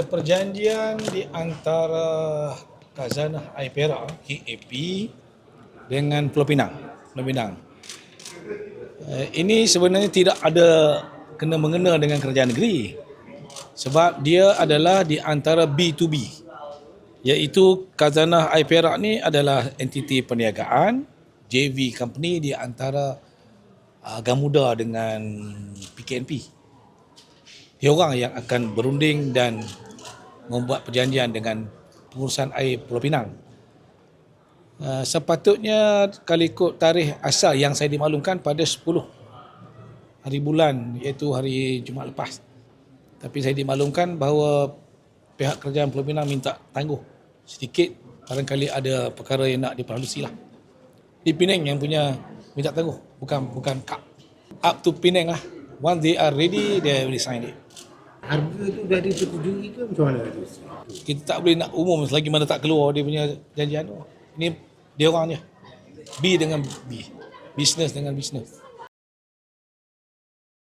Perjanjian di antara Khazanah Air Perak KAP dengan Pulau Pinang. Ini sebenarnya tidak ada kena-mengena dengan kerajaan negeri, sebab dia adalah di antara B2B, iaitu Khazanah Air Perak ni adalah entiti perniagaan, JV company di antara Gamuda dengan PKNP. Dia orang yang akan berunding dan membuat perjanjian dengan pengurusan air Pulau Pinang. Sepatutnya kalau ikut tarikh asal yang saya dimaklumkan pada 10 hari bulan, iaitu hari Jumaat lepas. Tapi saya dimaklumkan bahawa pihak kerajaan Pulau Pinang minta tangguh sedikit, barangkali ada perkara yang nak diperhalusi lah. Di Penang yang punya minta tangguh, bukan KAP. Up to Penang lah. Once they are ready, they will sign it. Harga tu dah dipersetujui ke macam mana? Kita tak boleh nak umum selagi mana tak keluar dia punya janjian tu. Ini dia orang je. B dengan B. Business dengan business.